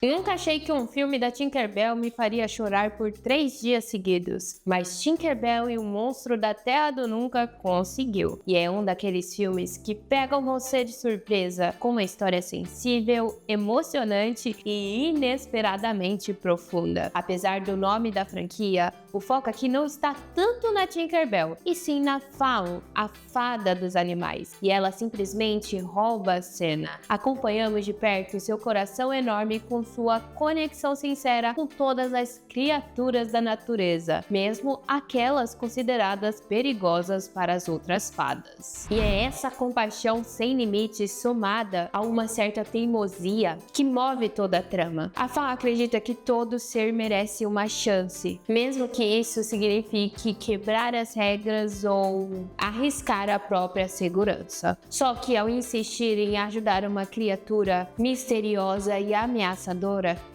Nunca achei que um filme da Tinkerbell me faria chorar por 3 dias seguidos, mas Tinkerbell e o Monstro da Terra do Nunca conseguiu. E é um daqueles filmes que pegam você de surpresa, com uma história sensível, emocionante e inesperadamente profunda. Apesar do nome da franquia, o foco aqui não está tanto na Tinkerbell, e sim na Fawn, a fada dos animais. E ela simplesmente rouba a cena. Acompanhamos de perto seu coração enorme com sua conexão sincera com todas as criaturas da natureza, mesmo aquelas consideradas perigosas para as outras fadas. E é essa compaixão sem limites somada a uma certa teimosia que move toda a trama. A Fawn acredita que todo ser merece uma chance, mesmo que isso signifique quebrar as regras ou arriscar a própria segurança. Só que ao insistir em ajudar uma criatura misteriosa e ameaçadora,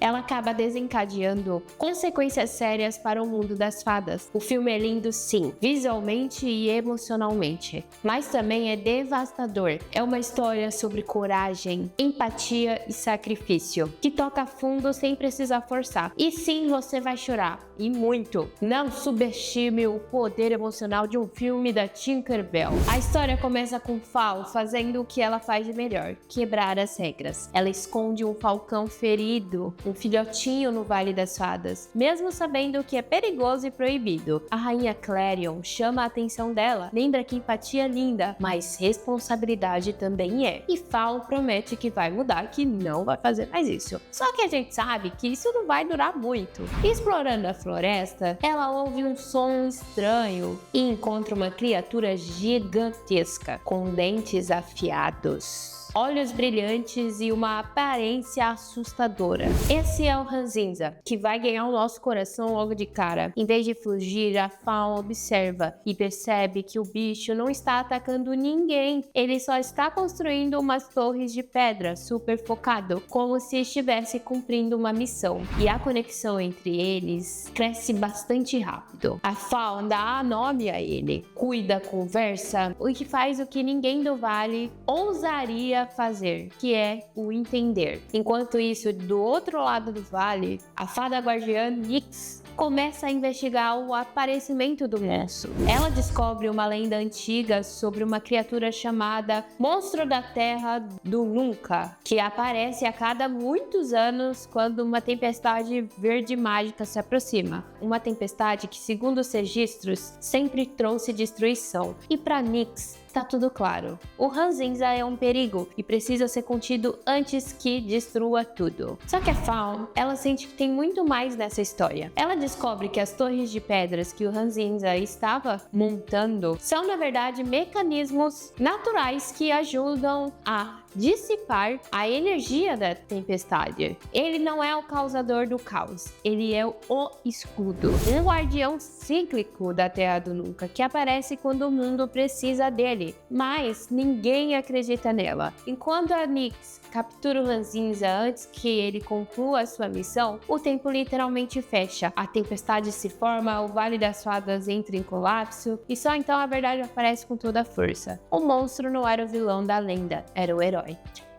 ela acaba desencadeando consequências sérias para o mundo das fadas. O filme é lindo sim, visualmente e emocionalmente, mas também é devastador. É uma história sobre coragem, empatia e sacrifício, que toca fundo sem precisar forçar. E sim, você vai chorar, e muito. Não subestime o poder emocional de um filme da Tinkerbell. A história começa com Fawn fazendo o que ela faz de melhor, quebrar as regras. Ela esconde um falcão ferido, um filhotinho no Vale das Fadas, mesmo sabendo que é perigoso e proibido. A rainha Clarion chama a atenção dela, lembra que empatia é linda, mas responsabilidade também é. E Fawn promete que vai mudar, que não vai fazer mais isso. Só que a gente sabe que isso não vai durar muito. Explorando a floresta, ela ouve um som estranho e encontra uma criatura gigantesca com dentes afiados, olhos brilhantes e uma aparência assustadora. Esse é o Ranzinza, que vai ganhar o nosso coração logo de cara. Em vez de fugir, a Fawn observa e percebe que o bicho não está atacando ninguém. Ele só está construindo umas torres de pedra super focado, como se estivesse cumprindo uma missão. E a conexão entre eles cresce bastante rápido. A Fawn dá nome a ele, cuida, conversa, o que faz o que ninguém do vale ousaria fazer, que é o entender. Enquanto isso, do outro lado do vale, a fada guardiã Nyx começa a investigar o aparecimento do monstro. Ela descobre uma lenda antiga sobre uma criatura chamada Monstro da Terra do Nunca, que aparece a cada muitos anos quando uma tempestade verde mágica se aproxima. Uma tempestade que, segundo os registros, sempre trouxe destruição. E para Nyx, tá tudo claro. O Ranzinza é um perigo e precisa ser contido antes que destrua tudo. Só que a Fawn, ela sente que tem muito mais nessa história. Ela descobre que as torres de pedras que o Ranzinza estava montando são, na verdade, mecanismos naturais que ajudam a dissipar a energia da tempestade. Ele não é o causador do caos, ele é o escudo. Um guardião cíclico da Terra do Nunca que aparece quando o mundo precisa dele, mas ninguém acredita nela. Enquanto a Nyx captura o Ranzinza antes que ele conclua a sua missão, o tempo literalmente fecha. A tempestade se forma, o Vale das Fadas entra em colapso e só então a verdade aparece com toda a força. O monstro não era o vilão da lenda, era o herói.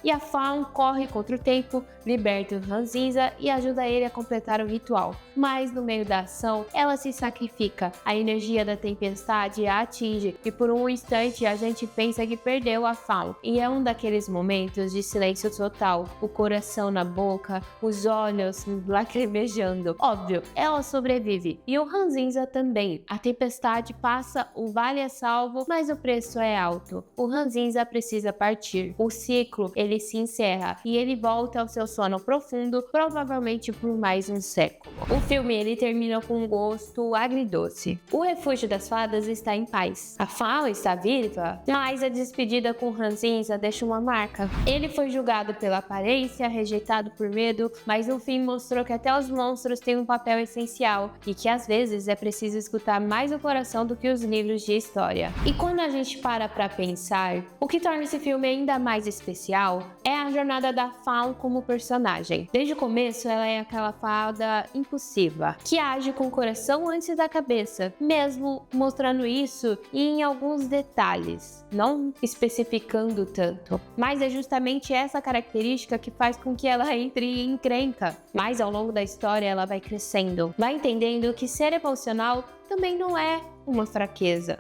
E a Fawn corre contra o tempo, liberta o Ranzinza e ajuda ele a completar o ritual. Mas no meio da ação, ela se sacrifica. A energia da tempestade a atinge e por um instante a gente pensa que perdeu a Fawn. E é um daqueles momentos de silêncio total, o coração na boca, os olhos lacrimejando. Óbvio, ela sobrevive e o Ranzinza também. A tempestade passa, o vale é salvo, mas o preço é alto. O Ranzinza precisa partir. O ciclo, ele se encerra e ele volta ao seu sono profundo, provavelmente por mais um século. O filme ele termina com um gosto agridoce. O refúgio das fadas está em paz. A Fawn está viva, mas a despedida com Ranzinza deixa uma marca. Ele foi julgado pela aparência, rejeitado por medo, mas no fim mostrou que até os monstros têm um papel essencial e que às vezes é preciso escutar mais o coração do que os livros de história. E quando a gente para pra pensar, o que torna esse filme ainda mais especial é a jornada da Fawn como personagem. Desde o começo, ela é aquela fada impulsiva, que age com o coração antes da cabeça, mesmo mostrando isso em alguns detalhes, não especificando tanto. Mas é justamente essa característica que faz com que ela entre em encrenca. Mas ao longo da história, ela vai crescendo, vai entendendo que ser emocional também não é uma fraqueza.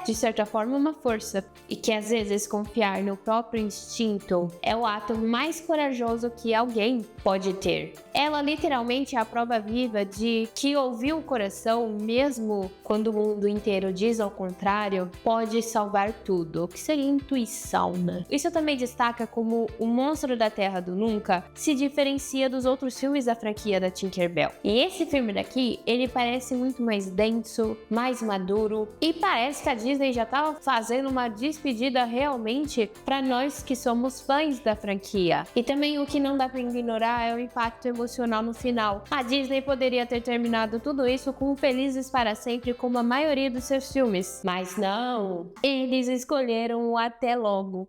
De certa forma, uma força, e que às vezes confiar no próprio instinto é o ato mais corajoso que alguém pode ter. Ela literalmente é a prova viva de que ouvir o coração, mesmo quando o mundo inteiro diz ao contrário, pode salvar tudo, o que seria intuição, né? Isso também destaca como o Monstro da Terra do Nunca se diferencia dos outros filmes da franquia da Tinkerbell. E esse filme daqui, ele parece muito mais denso, mais maduro, e parece que a Disney já estava fazendo uma despedida realmente para nós que somos fãs da franquia. E também o que não dá para ignorar é o impacto emocional no final. A Disney poderia ter terminado tudo isso com Felizes para Sempre como a maioria dos seus filmes, mas não, eles escolheram o Até Logo.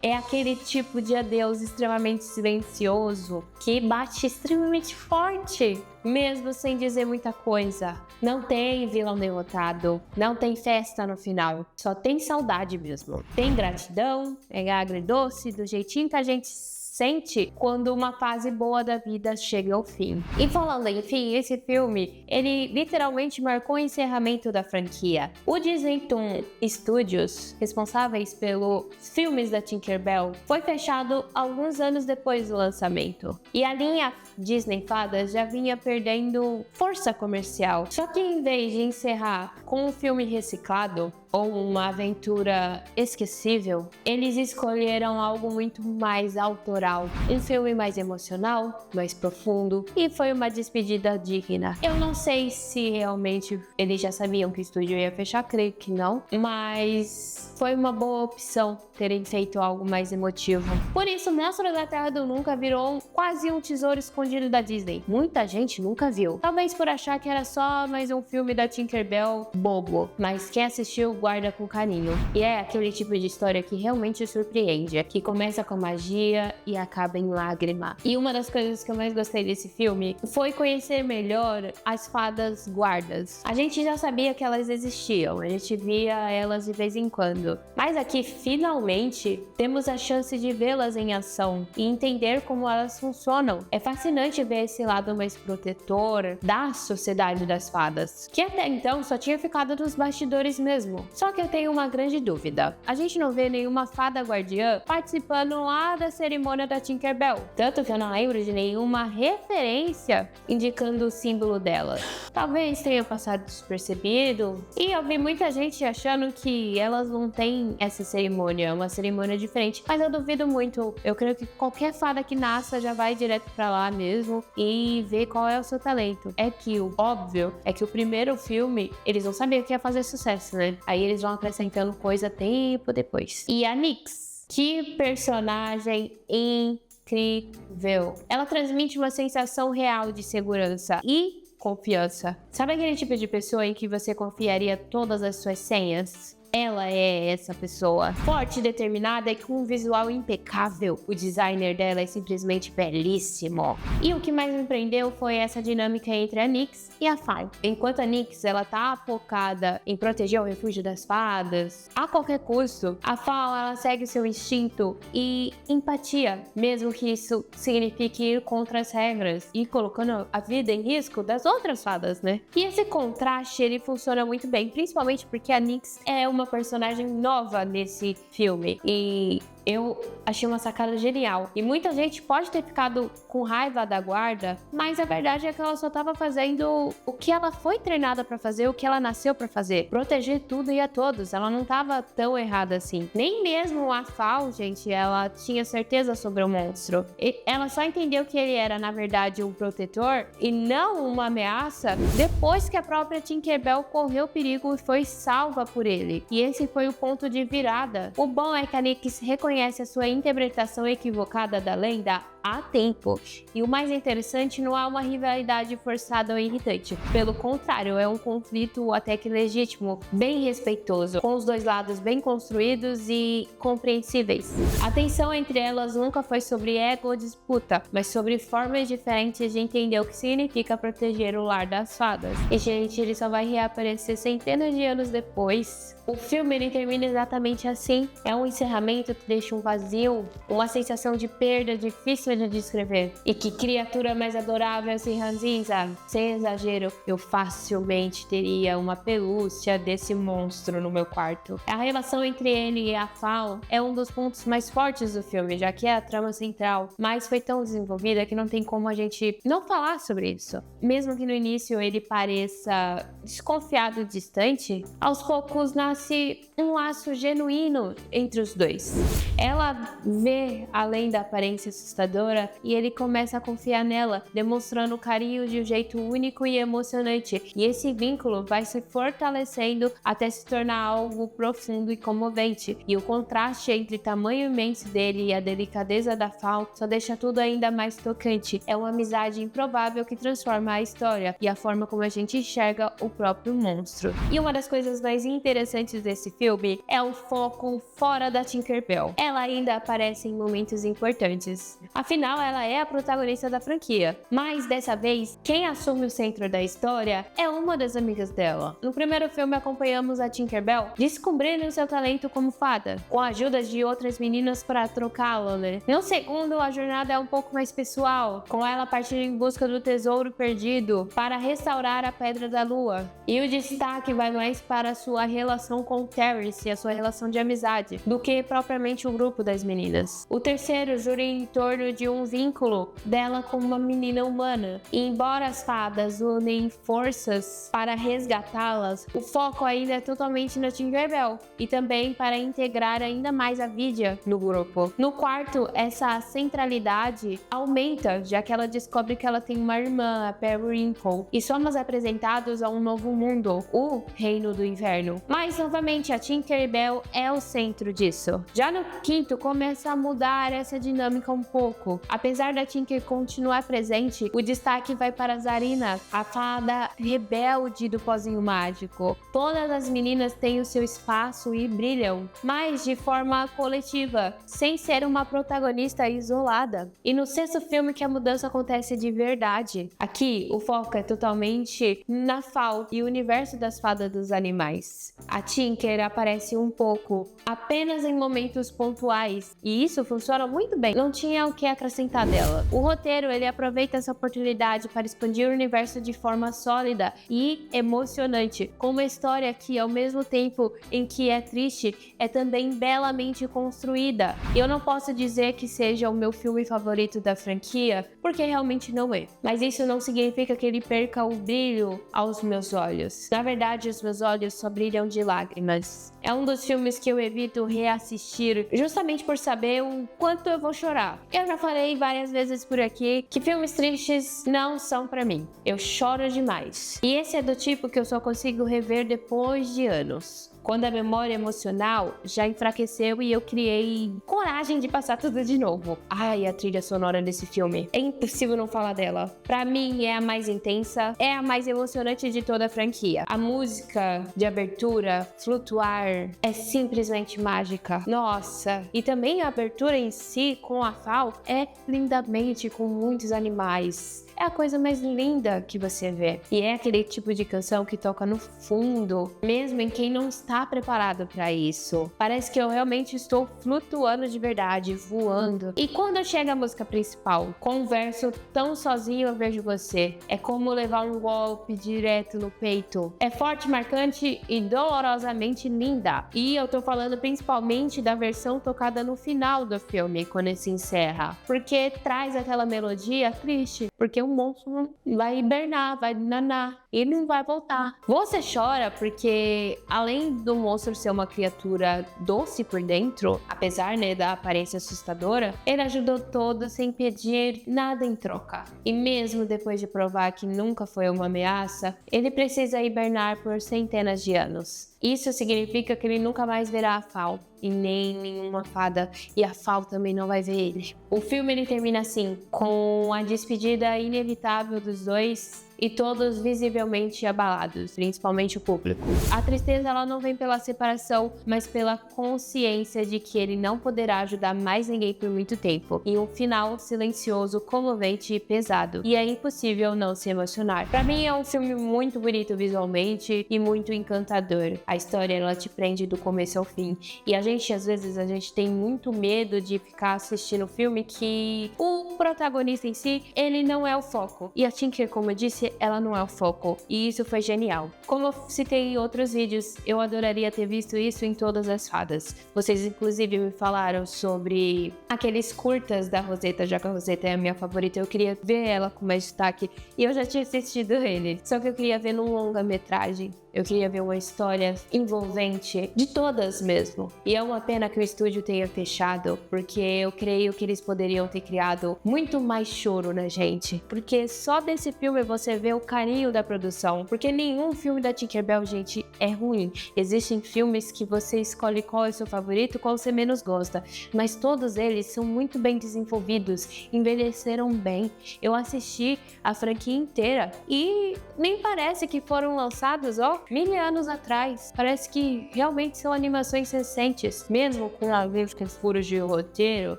É aquele tipo de adeus extremamente silencioso que bate extremamente forte, mesmo sem dizer muita coisa. Não tem vilão derrotado, não tem festa no final, só tem saudade mesmo. Tem gratidão, é agridoce, do jeitinho que a gente sente quando uma fase boa da vida chega ao fim. E falando em fim, esse filme, ele literalmente marcou o encerramento da franquia. O Disney Toon Studios, responsáveis pelos filmes da Tinkerbell, foi fechado alguns anos depois do lançamento. E a linha Disney Fadas já vinha perdendo força comercial. Só que em vez de encerrar com um filme reciclado, ou uma aventura esquecível, eles escolheram algo muito mais autoral, um filme mais emocional, mais profundo, e foi uma despedida digna. Eu não sei se realmente eles já sabiam que o estúdio ia fechar, creio que não, mas foi uma boa opção terem feito algo mais emotivo. Por isso, Monstro da Terra do Nunca virou quase um tesouro escondido da Disney. Muita gente nunca viu. Talvez por achar que era só mais um filme da Tinkerbell bobo, mas quem assistiu guarda com carinho. E é aquele tipo de história que realmente surpreende, que começa com magia e acaba em lágrima. E uma das coisas que eu mais gostei desse filme foi conhecer melhor as fadas guardas. A gente já sabia que elas existiam, a gente via elas de vez em quando, mas aqui finalmente temos a chance de vê-las em ação e entender como elas funcionam. É fascinante ver esse lado mais protetor da sociedade das fadas, que até então só tinha ficado nos bastidores mesmo. Só que eu tenho uma grande dúvida. A gente não vê nenhuma fada guardiã participando lá da cerimônia da Tinkerbell. Tanto que eu não lembro de nenhuma referência indicando o símbolo dela. Talvez tenha passado despercebido. E eu vi muita gente achando que elas não têm essa cerimônia, uma cerimônia diferente. Mas eu duvido muito. Eu creio que qualquer fada que nasça já vai direto pra lá mesmo e ver qual é o seu talento. É que o óbvio é que o primeiro filme, eles não sabiam que ia fazer sucesso, né? Aí eles vão acrescentando coisa tempo depois. E a Nyx, que personagem incrível. Ela transmite uma sensação real de segurança e confiança. Sabe aquele tipo de pessoa em que você confiaria todas as suas senhas? Ela é essa pessoa. Forte, determinada e com um visual impecável. O designer dela é simplesmente belíssimo. E o que mais me prendeu foi essa dinâmica entre a Nyx e a Fawn. Enquanto a Nyx, ela tá focada em proteger o refúgio das fadas, a qualquer custo, a Fawn, ela segue o seu instinto e empatia, mesmo que isso signifique ir contra as regras e colocando a vida em risco das outras fadas, né? E esse contraste, ele funciona muito bem, principalmente porque a Nyx é uma personagem nova nesse filme e eu achei uma sacada genial. E muita gente pode ter ficado com raiva da guarda, mas a verdade é que ela só estava fazendo o que ela foi treinada para fazer, o que ela nasceu para fazer. Proteger tudo e a todos. Ela não estava tão errada assim. Nem mesmo a Fawn, gente, ela tinha certeza sobre o monstro. E ela só entendeu que ele era, na verdade, um protetor e não uma ameaça depois que a própria Tinkerbell correu perigo e foi salva por ele. E esse foi o ponto de virada. O bom é que a Nyx reconheceu reconhece a sua interpretação equivocada da lenda há tempo. E o mais interessante, não há uma rivalidade forçada ou irritante. Pelo contrário, é um conflito até que legítimo, bem respeitoso, com os dois lados bem construídos e compreensíveis. A tensão entre elas nunca foi sobre ego ou disputa, mas sobre formas diferentes de entender o que significa proteger o lar das fadas. E, gente, ele só vai reaparecer centenas de anos depois. O filme ele termina exatamente assim. É um encerramento que deixa um vazio, uma sensação de perda difícil de descrever. E que criatura mais adorável esse ranzinza. Sem exagero, eu facilmente teria uma pelúcia desse monstro no meu quarto. A relação entre ele e a Fal é um dos pontos mais fortes do filme, já que é a trama central, mas foi tão desenvolvida que não tem como a gente não falar sobre isso. Mesmo que no início ele pareça desconfiado e distante, aos poucos nasce um laço genuíno entre os dois. Ela vê além da aparência assustadora e ele começa a confiar nela, demonstrando carinho de um jeito único e emocionante. E esse vínculo vai se fortalecendo até se tornar algo profundo e comovente. E o contraste entre o tamanho imenso dele e a delicadeza da Fal só deixa tudo ainda mais tocante. É uma amizade improvável que transforma a história e a forma como a gente enxerga o próprio monstro. E uma das coisas mais interessantes desse filme é o foco fora da Tinkerbell. Ela ainda aparece em momentos importantes. Afinal, ela é a protagonista da franquia. Mas dessa vez, quem assume o centro da história é uma das amigas dela. No primeiro filme, acompanhamos a Tinkerbell descobrindo seu talento como fada, com a ajuda de outras meninas para trocá-la, né? No segundo, a jornada é um pouco mais pessoal, com ela partindo em busca do tesouro perdido para restaurar a Pedra da Lua. E o destaque vai mais para sua relação com Terence e a sua relação de amizade, do que propriamente o grupo das meninas. O terceiro gira em torno de um vínculo dela com uma menina humana. E embora as fadas unem forças para resgatá-las, o foco ainda é totalmente na Tinkerbell e também para integrar ainda mais a Vidya no grupo. No quarto, essa centralidade aumenta, já que ela descobre que ela tem uma irmã, a Periwinkle, e somos apresentados a um novo mundo, o Reino do Inverno. Mas novamente a Tinkerbell é o centro disso. Já no quinto começa a mudar essa dinâmica um pouco. Apesar da Tinker continuar presente, o destaque vai para Zarina, a fada rebelde do pozinho mágico. Todas as meninas têm o seu espaço e brilham, mas de forma coletiva, sem ser uma protagonista isolada. E no sexto filme que a mudança acontece de verdade. Aqui, o foco é totalmente na Fal e o universo das fadas dos animais. A Tinker aparece um pouco, apenas em momentos pontuais, e isso funciona muito bem. Não tinha o que acrescentar dela. O roteiro, ele aproveita essa oportunidade para expandir o universo de forma sólida e emocionante, com uma história que, ao mesmo tempo em que é triste, é também belamente construída. Eu não posso dizer que seja o meu filme favorito da franquia, porque realmente não é. Mas isso não significa que ele perca o brilho aos meus olhos. Na verdade, os meus olhos só brilham de lágrimas. É um dos filmes que eu evito reassistir, justamente por saber o quanto eu vou chorar. Eu já falei várias vezes por aqui que filmes tristes não são pra mim. Eu choro demais. E esse é do tipo que eu só consigo rever depois de anos, quando a memória emocional já enfraqueceu e eu criei coragem de passar tudo de novo. Ai, a trilha sonora desse filme. É impossível não falar dela. Pra mim, é a mais intensa, é a mais emocionante de toda a franquia. A música de abertura, Flutuar, é simplesmente mágica. Nossa! E também a abertura em si, com a Fal, é lindamente com muitos animais. É a coisa mais linda que você vê. E é aquele tipo de canção que toca no fundo, mesmo em quem não está preparado para isso. Parece que eu realmente estou flutuando de verdade, voando. E quando chega a música principal, com um verso tão sozinho eu vejo você, é como levar um golpe direto no peito. É forte, marcante e dolorosamente linda. E eu tô falando principalmente da versão tocada no final do filme, quando ele se encerra, porque traz aquela melodia triste, porque o monstro vai hibernar, vai nanar, e não vai voltar. Você chora porque, além do monstro ser uma criatura doce por dentro, apesar, né, da aparência assustadora, ele ajudou todos sem pedir nada em troca. E mesmo depois de provar que nunca foi uma ameaça, ele precisa hibernar por centenas de anos. Isso significa que ele nunca mais verá a Fal e nem nenhuma fada, e a Fal também não vai ver ele. O filme ele termina assim, com a despedida inevitável dos dois e todos visivelmente abalados, principalmente o público. A tristeza ela não vem pela separação, mas pela consciência de que ele não poderá ajudar mais ninguém por muito tempo, em um final silencioso, comovente e pesado, e é impossível não se emocionar. Pra mim é um filme muito bonito visualmente e muito encantador. A história ela te prende do começo ao fim, e às vezes a gente tem muito medo de ficar assistindo um filme que o protagonista em si, ele não é o foco. E a Tinker, como eu disse, ela não é o foco, e isso foi genial. Como eu citei em outros vídeos, eu adoraria ter visto isso em todas as fadas. Vocês inclusive me falaram sobre aqueles curtas da Rosetta, já que a Rosetta é a minha favorita, eu queria ver ela com mais destaque, e eu já tinha assistido ele, só que eu queria ver num longa-metragem. Eu queria ver uma história envolvente, de todas mesmo. E é uma pena que o estúdio tenha fechado, porque eu creio que eles poderiam ter criado muito mais choro na gente. Porque só desse filme você vê o carinho da produção. Porque nenhum filme da Tinkerbell, gente, é ruim. Existem filmes que você escolhe qual é o seu favorito, qual você menos gosta. Mas todos eles são muito bem desenvolvidos, envelheceram bem. Eu assisti a franquia inteira e nem parece que foram lançados, 1000 anos atrás. Parece que realmente são animações recentes. Mesmo com alguns furos de roteiro,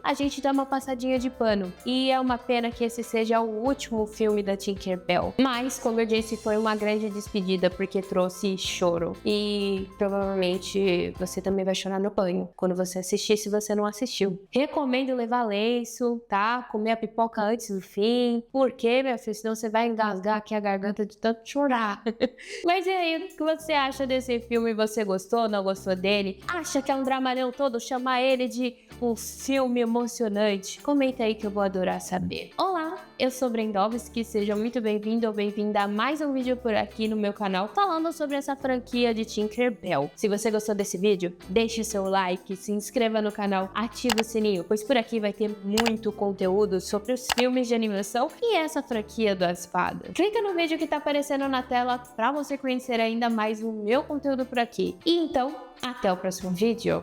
a gente dá uma passadinha de pano. E é uma pena que esse seja o último filme da Tinkerbell. Mas, como eu disse, foi uma grande despedida porque trouxe choro. E provavelmente você também vai chorar no banho quando você assistir, se você não assistiu. Recomendo levar lenço, tá? Comer a pipoca antes do fim. Por quê, minha filha? Senão você vai engasgar aqui a garganta de tanto chorar. Mas e aí, o que você acha desse filme? Você gostou, não gostou dele? Acha que é um dramalhão todo? Chamar ele de um filme emocionante? Comenta aí que eu vou adorar saber. Olá, eu sou Brendovski, seja muito bem-vindo ou bem-vinda a mais um vídeo por aqui no meu canal falando sobre essa franquia de Tinkerbell. Se você gostou desse vídeo, deixe seu like, se inscreva no canal, ative o sininho, pois por aqui vai ter muito conteúdo sobre os filmes de animação e essa franquia das fadas. Clica no vídeo que tá aparecendo na tela para você conhecer ainda mais o meu conteúdo por aqui. E então, até o próximo vídeo.